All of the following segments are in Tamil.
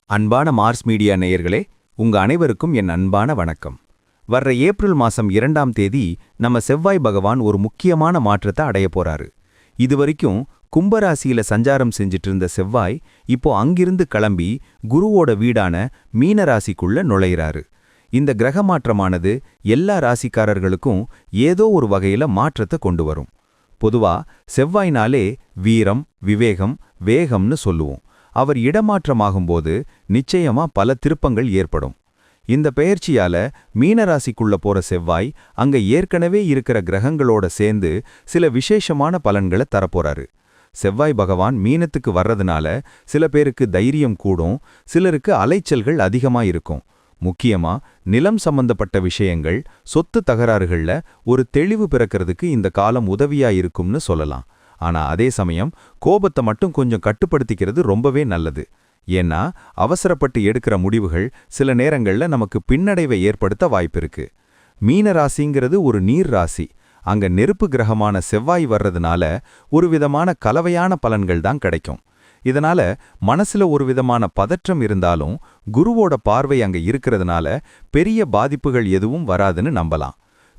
அன்பான மார்ஸ் மீடியா நேயர்களே, உங்க அனைவருக்கும் என் அன்பான வணக்கம். வர்ற ஏப்ரல் மாசம் 2ஆம் தேதி நம்ம செவ்வாய் பகவான் ஒரு முக்கியமான மாற்றத்தை அடைய போறாரு. இதுவரைக்கும் கும்பராசியில சஞ்சாரம் செஞ்சிட்டு இருந்த செவ்வாய் இப்போ அங்கிருந்து கிளம்பி குருவோட வீடான மீன ராசிக்குள்ள நுழையிறாரு. இந்த கிரக மாற்றமானது எல்லா ராசிக்காரர்களுக்கும் ஏதோ ஒரு வகையில மாற்றத்தை கொண்டு வரும். பொதுவா செவ்வாய்னாலே வீரம், விவேகம், வேகம்னு சொல்லுவோம். அவர் இடமாற்றமாகும்போது நிச்சயமா பல திருப்பங்கள் ஏற்படும். இந்த பெயர்ச்சியால மீனராசிக்குள்ள போற செவ்வாய் அங்க ஏற்கனவே இருக்கிற கிரகங்களோட சேர்ந்து சில விசேஷமான பலன்களை தரப்போறாரு. செவ்வாய் பகவான் மீனத்துக்கு வர்றதுனால சில பேருக்கு தைரியம் கூடும், சிலருக்கு அலைச்சல்கள் அதிகமா இருக்கும். முக்கியமா நிலம் சம்பந்தப்பட்ட விஷயங்கள், சொத்து தகராறுகள்ல ஒரு தெளிவு பிறக்கிறதுக்கு இந்த காலம் உதவியா இருக்கும்னு சொல்லலாம். ஆனா அதே சமயம் கோபத்தை மட்டும் கொஞ்சம் கட்டுப்படுத்திக்கிறது ரொம்பவே நல்லது. ஏன்னா அவசரப்பட்டு எடுக்கிற முடிவுகள் சில நேரங்கள்ல நமக்கு பின்னடைவை ஏற்படுத்த வாய்ப்பிருக்கு. மீன ராசிங்கிறது ஒரு நீர் ராசி. அங்க நெருப்பு கிரகமான செவ்வாய் வர்றதுனால ஒரு விதமான கலவையான பலன்கள் தான் கிடைக்கும். இதனால மனசுல ஒரு விதமான பதற்றம் இருந்தாலும் குருவோட பார்வை அங்க இருக்கிறதுனால பெரிய பாதிப்புகள் எதுவும் வராதுன்னு நம்பலாம்.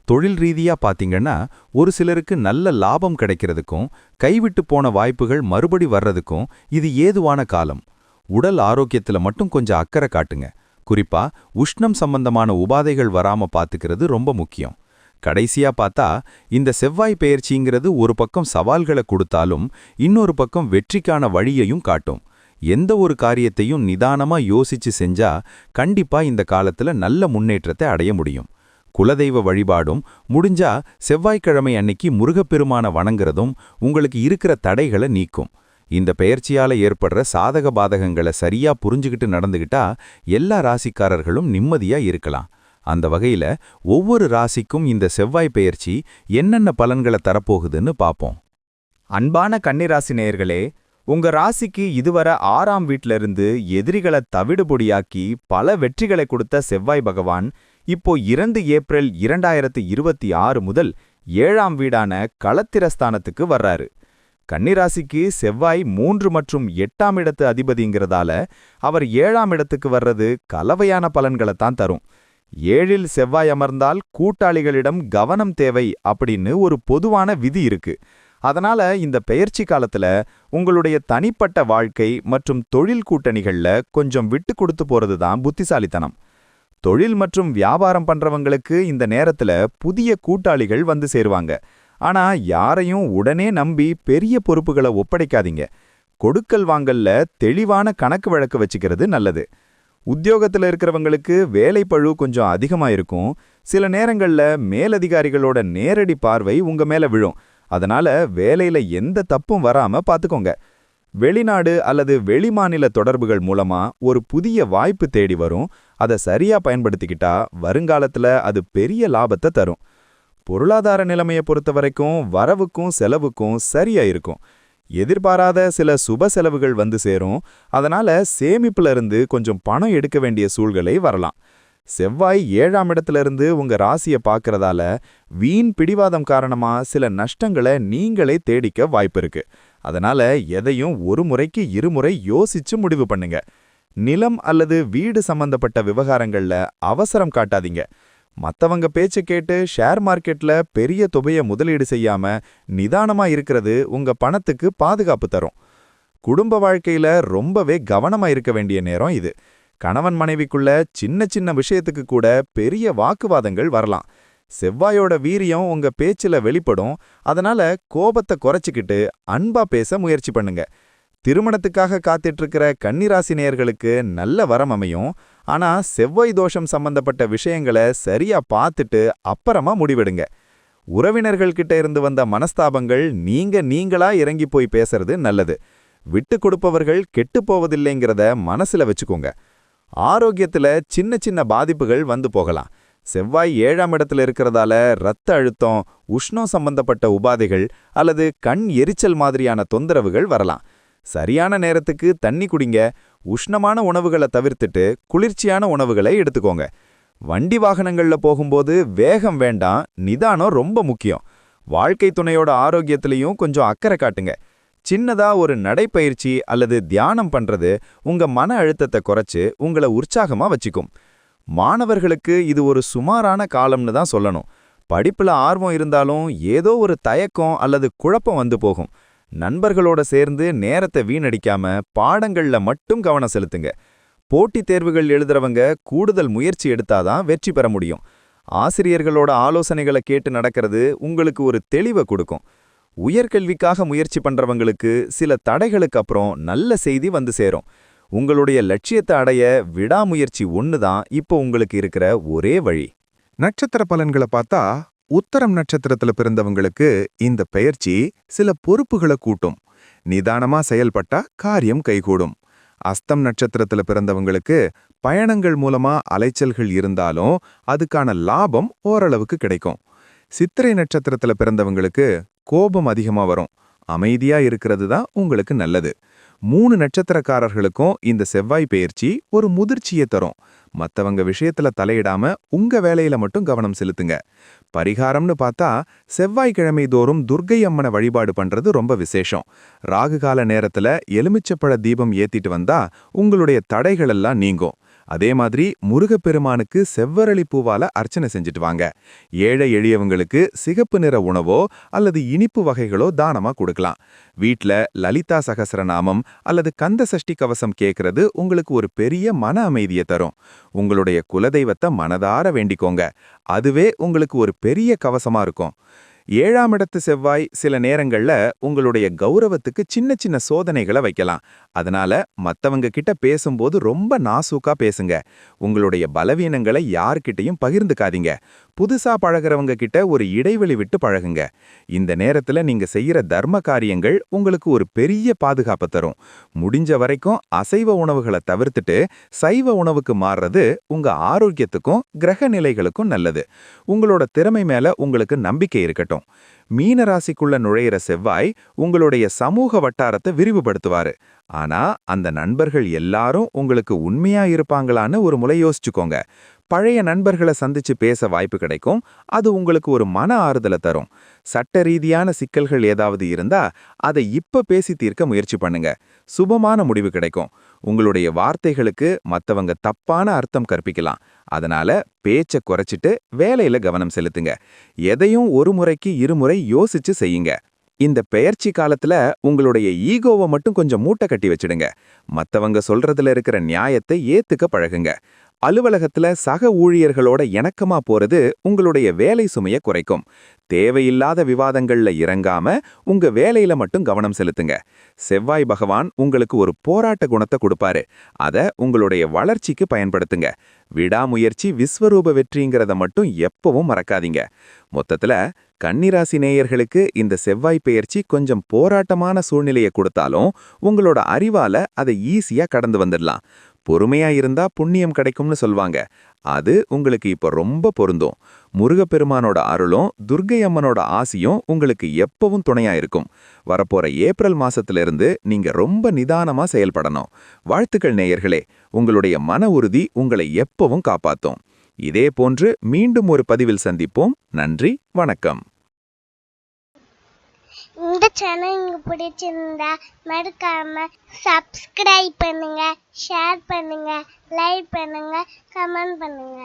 தொழில் ரீதியா பாத்தீங்கன்னா ஒரு சிலருக்கு நல்ல லாபம் கிடைக்கிறதுக்கும் கைவிட்டு போன வாய்ப்புகள் மறுபடி வர்றதுக்கும் இது ஏதுவான காலம். உடல் ஆரோக்கியத்துல மட்டும் கொஞ்சம் அக்கறை காட்டுங்க. குறிப்பா உஷ்ணம் சம்பந்தமான உபாதைகள் வராம பாத்துக்கிறது ரொம்ப முக்கியம். கடைசியா பார்த்தா இந்த செவ்வாய் பெயர்ச்சிங்கிறது ஒரு பக்கம் சவால்களை கொடுத்தாலும் இன்னொரு பக்கம் வெற்றிக்கான வழியையும் காட்டும். எந்த ஒரு காரியத்தையும் நிதானமா யோசிச்சு செஞ்சா கண்டிப்பா இந்த காலத்துல நல்ல முன்னேற்றத்தை அடைய முடியும். குலதெய்வ வழிபாடும் முடிஞ்சா செவ்வாய்க்கிழமை அன்னைக்கு முருகப்பெருமான வணங்குறதும் உங்களுக்கு இருக்கிற தடைகளை நீக்கும். இந்த பெயர்ச்சியால ஏற்படுற சாதக பாதகங்களை சரியா புரிஞ்சுக்கிட்டு நடந்துகிட்டா எல்லா ராசிக்காரர்களும் நிம்மதியா இருக்கலாம். அந்த வகையில ஒவ்வொரு ராசிக்கும் இந்த செவ்வாய் பெயர்ச்சி என்னென்ன பலன்களை தரப்போகுதுன்னு பாப்போம். அன்பான கன்னிராசி நேயர்களே, உங்க ராசிக்கு இதுவரை 6ஆம் வீட்ல இருந்து எதிரிகளை தவிடுபொடியாக்கி பல வெற்றிகளை கொடுத்த செவ்வாய் பகவான் இப்போ 2 ஏப்ரல் 2026 முதல் 7ஆம் வீடான களத்திரஸ்தானத்துக்கு வர்றாரு. கன்னிராசிக்கு செவ்வாய் 3 மற்றும் 8ஆம் இடத்து அதிபதிங்கிறதால அவர் 7ஆம் இடத்துக்கு வர்றது கலவையான பலன்களைத்தான் தரும். 7இல் செவ்வாய் அமர்ந்தால் கூட்டாளிகளிடம் கவனம் தேவை அப்படின்னு ஒரு பொதுவான விதி இருக்கு. அதனால இந்த பெயர்ச்சி காலத்துல உங்களுடைய தனிப்பட்ட வாழ்க்கை மற்றும் தொழில் கூட்டணிகள்ல கொஞ்சம் விட்டு கொடுத்து போறதுதான் புத்திசாலித்தனம். தொழில் மற்றும் வியாபாரம் பண்றவங்களுக்கு இந்த நேரத்துல புதிய கூட்டாளிகள் வந்து சேருவாங்க. ஆனா யாரையும் உடனே நம்பி பெரிய பொறுப்புகளை ஒப்படைக்காதீங்க. கொடுக்கல் வாங்கல்ல தெளிவான கணக்கு வழக்கு வச்சுக்கிறது நல்லது. உத்தியோகத்துல இருக்கிறவங்களுக்கு வேலைப்பழு கொஞ்சம் அதிகமா இருக்கும். சில நேரங்கள்ல மேலதிகாரிகளோட நேரடி பார்வை உங்க மேல விழும். அதனால வேலையில எந்த தப்பும் வராம பாத்துக்கோங்க. வெளிநாடு அல்லது வெளிமாநில தொடர்புகள் மூலமா ஒரு புதிய வாய்ப்பு தேடி வரும். அதை சரியா பயன்படுத்திக்கிட்டா வருங்காலத்துல அது பெரிய லாபத்தை தரும். பொருளாதார நிலைமையை பொறுத்த வரைக்கும் வரவுக்கும் செலவுக்கும் சரியா இருக்கும். எதிர்பாராத சில சுப செலவுகள் வந்து சேரும். அதனால சேமிப்புல இருந்து கொஞ்சம் பணம் எடுக்க வேண்டிய சூழ்நிலை வரலாம். செவ்வாய் 7ஆம் இடத்துல இருந்து உங்க ராசியை பார்க்கறதால வீண் பிடிவாதம் காரணமா சில நஷ்டங்களை நீங்களே தேடிக்க வாய்ப்பு இருக்கு. அதனால எதையும் ஒரு முறைக்கு இருமுறை யோசிச்சு முடிவு பண்ணுங்க. நிலம் அல்லது வீடு சம்பந்தப்பட்ட விவகாரங்கள்ல அவசரம் காட்டாதீங்க. மத்தவங்க பேச்சை கேட்டு ஷேர் மார்க்கெட்ல பெரிய தொகையை முதலீடு செய்யாம நிதானமா இருக்கிறது உங்க பணத்துக்கு பாதுகாப்பு தரும். குடும்ப வாழ்க்கையில ரொம்பவே கவனமா இருக்க வேண்டிய நேரம் இது. கணவன் மனைவிக்குள்ள சின்ன சின்ன விஷயத்துக்கு கூட பெரிய வாக்குவாதங்கள் வரலாம். செவ்வாயோட வீரியம் உங்க பேச்சுல வெளிப்படும். அதனால கோபத்தை குறைச்சிக்கிட்டு அன்பா பேச முயற்சி பண்ணுங்க. திருமணத்துக்காக காத்துட்டு இருக்கிற கன்னிராசி நேயர்களுக்கு நல்ல வரம் அமையும். ஆனா செவ்வாய் தோஷம் சம்பந்தப்பட்ட விஷயங்களை சரியா பார்த்துட்டு அப்புறமா முடிவெடுங்க. உறவினர்கள் கிட்ட இருந்து வந்த மனஸ்தாபங்கள் நீங்களா இறங்கி போய் பேசுறது நல்லது. விட்டு கொடுப்பவர்கள் கெட்டு போவதில்லைங்கிறத மனசுல வச்சுக்கோங்க. ஆரோக்கியத்துல சின்ன சின்ன பாதிப்புகள் வந்து போகலாம். செவ்வாய் 7ஆம் இடத்துல இருக்கிறதால இரத்த அழுத்தம், உஷ்ணம் சம்பந்தப்பட்ட உபாதைகள் அல்லது கண் எரிச்சல் மாதிரியான தொந்தரவுகள் வரலாம். சரியான நேரத்துக்கு தண்ணி குடிங்க. உஷ்ணமான உணவுகளை தவிர்த்துட்டு குளிர்ச்சியான உணவுகளை எடுத்துக்கோங்க. வண்டி வாகனங்கள்ல போகும்போது வேகம் வேண்டாம், நிதானம் ரொம்ப முக்கியம். வாழ்க்கை துணையோட ஆரோக்கியத்திலையும் கொஞ்சம் அக்கறை காட்டுங்க. சின்னதா ஒரு நடைப்பயிற்சி அல்லது தியானம் பண்றது உங்க மன அழுத்தத்தை குறைச்சு உங்களை உற்சாகமா வச்சுக்கும். மாணவர்களுக்கு இது ஒரு சுமாரான காலம்னு தான் சொல்லணும். படிப்புல ஆர்வம் இருந்தாலும் ஏதோ ஒரு தயக்கம் அல்லது குழப்பம் வந்து போகும். நண்பர்களோட சேர்ந்து நேரத்தை வீணடிக்காம பாடங்கள்ல மட்டும் கவனம் செலுத்துங்க. போட்டித் தேர்வுகள் எழுதுறவங்க கூடுதல் முயற்சி எடுத்தாதான் வெற்றி பெற முடியும். ஆசிரியர்களோட ஆலோசனைகளை கேட்டு நடக்கிறது உங்களுக்கு ஒரு தெளிவை கொடுக்கும். உயர்கல்விக்காக முயற்சி பண்றவங்களுக்கு சில தடைகளுக்கு அப்புறம் நல்ல செய்தி வந்து சேரும். உங்களுடைய லட்சியத்தை அடைய விடாமுயற்சி ஒன்று தான் இப்போ உங்களுக்கு இருக்கிற ஒரே வழி. நட்சத்திர பலன்களை பார்த்தா உத்தரம் நட்சத்திரத்துல பிறந்தவங்களுக்கு இந்த பெயர்ச்சி சில பொறுப்புகளை கூட்டும். நிதானமா செயல்பட்டா காரியம் கைகூடும். அஸ்தம் நட்சத்திரத்துல பிறந்தவங்களுக்கு பயணங்கள் மூலமா அலைச்சல்கள் இருந்தாலும் அதுக்கான லாபம் ஓரளவுக்கு கிடைக்கும். சித்திரை நட்சத்திரத்துல பிறந்தவங்களுக்கு கோபம் அதிகமா வரும். அமைதியா இருக்கிறது தான் உங்களுக்கு நல்லது. 3 நட்சத்திரக்காரர்களுக்கும் இந்த செவ்வாய் பெயர்ச்சி ஒரு முதிர்ச்சியை தரும். மத்தவங்க விஷயத்துல தலையிடாம உங்க வேலையில மட்டும் கவனம் செலுத்துங்க. பரிகாரம்னு பார்த்தா செவ்வாய்க்கிழமை தோறும் துர்க்கை அம்மனை வழிபாடு பண்றது ரொம்ப விசேஷம். ராகுகால நேரத்துல எலுமிச்சப்பழ தீபம் ஏத்திட்டு வந்தா உங்களுடைய தடைகள் எல்லாம் நீங்கும். அதே மாதிரி முருகப்பெருமானுக்கு செவ்வரளி பூவால அர்ச்சனை செஞ்சுட்டு வாங்க. ஏழை எளியவங்களுக்கு சிகப்பு நிற உணவோ அல்லது இனிப்பு வகைகளோ தானமா கொடுக்கலாம். வீட்ல லலிதா சகஸ்ரநாமம் அல்லது கந்த சஷ்டி கவசம் கேட்கறது உங்களுக்கு ஒரு பெரிய மன அமைதியை தரும். உங்களுடைய குலதெய்வத்தை மனதார வேண்டிக்கோங்க. அதுவே உங்களுக்கு ஒரு பெரிய கவசமா இருக்கும். 7ஆம் இடத்து செவ்வாய் சில நேரங்கள்ல உங்களுடைய கௌரவத்துக்கு சின்ன சின்ன சோதனைகளை வைக்கலாம். அதனால மத்தவங்க கிட்ட பேசும்போது ரொம்ப நாசூக்கா பேசுங்க. உங்களுடைய பலவீனங்களை யார்கிட்டயும் பகிர்ந்துக்காதீங்க. புதுசா பழகிறவங்க கிட்ட ஒரு இடைவெளி விட்டு பழகுங்க. இந்த நேரத்துல நீங்க செய்யற தர்ம காரியங்கள் உங்களுக்கு ஒரு பெரிய பாதுகாப்பு தரும். முடிஞ்ச வரைக்கும் அசைவ உணவுகளை தவிர்த்துட்டு சைவ உணவுக்கு மாறுறது உங்க ஆரோக்கியத்துக்கும் கிரக நிலைகளுக்கும் நல்லது. உங்களோட திறமை மேல உங்களுக்கு நம்பிக்கை இருக்கட்டும். மீன ராசிக்குள்ள நுழையிற செவ்வாய் உங்களுடைய சமூக வட்டாரத்தை விரிவுபடுத்துவாரு. ஆனா அந்த நண்பர்கள் எல்லாரும் உங்களுக்கு உண்மையா இருப்பாங்களான்னு ஒரு முறை யோசிச்சுக்கோங்க. பழைய நண்பர்களை சந்திச்சு பேச வாய்ப்பு கிடைக்கும். அது உங்களுக்கு ஒரு மன ஆறுதலை தரும். சட்ட ரீதியான சிக்கல்கள் ஏதாவது இருந்தா அதை இப்ப பேசி தீர்க்க முயற்சி பண்ணுங்க. சுபமான முடிவு கிடைக்கும். உங்களுடைய வார்த்தைகளுக்கு மத்தவங்க தப்பான அர்த்தம் கற்பிக்கலாம். அதனால பேச்ச குறைச்சிட்டு வேலையில கவனம் செலுத்துங்க. எதையும் ஒரு முறைக்கு இருமுறை யோசிச்சு செய்யுங்க. இந்த பெயர்ச்சி காலத்துல உங்களுடைய ஈகோவை மட்டும் கொஞ்சம் மூட்டை கட்டி வச்சிடுங்க. மத்தவங்க சொல்றதுல இருக்கிற நியாயத்தை ஏத்துக்க பழகுங்க. அலுவலகத்துல சக ஊழியர்களோட இணக்கமா போறது உங்களுடைய வேலை சுமையை குறைக்கும். தேவையில்லாத விவாதங்கள்ல இறங்காம உங்க வேலையில மட்டும் கவனம் செலுத்துங்க. செவ்வாய் பகவான் உங்களுக்கு ஒரு போராட்ட குணத்தை கொடுப்பாரு. அத உங்களுடைய வளர்ச்சிக்கு பயன்படுத்துங்க. விடாமுயற்சி விஸ்வரூப வெற்றிங்கிறத மட்டும் எப்பவும் மறக்காதீங்க. மொத்தத்துல கன்னிராசி நேயர்களுக்கு இந்த செவ்வாய் பெயர்ச்சி கொஞ்சம் போராட்டமான சூழ்நிலையை கொடுத்தாலும் உங்களோட அறிவால அதை ஈஸியா கடந்து வந்துடலாம். பொறுமையா இருந்தா புண்ணியம் கிடைக்கும்னு சொல்வாங்க. அது உங்களுக்கு இப்ப ரொம்ப பொருந்தும். முருகப்பெருமானோட அருளும் துர்க்கை அம்மனோட ஆசியும் உங்களுக்கு எப்பவும் துணையா இருக்கும். வரப்போற ஏப்ரல் மாசத்திலிருந்து நீங்க ரொம்ப நிதானமா செயல்படணும். வாழ்த்துக்கள் நேயர்களே. உங்களுடைய மன உறுதி உங்களை எப்பவும் காப்பாத்தும். இதே போன்று மீண்டும் ஒரு பதிவில் சந்திப்போம். நன்றி, வணக்கம். இந்த சேனல் உங்களுக்கு பிடிச்சிருந்தா மறக்காம சப்ஸ்கிரைப் பண்ணுங்க, ஷேர் பண்ணுங்க, லைக் பண்ணுங்க, கமெண்ட் பண்ணுங்க.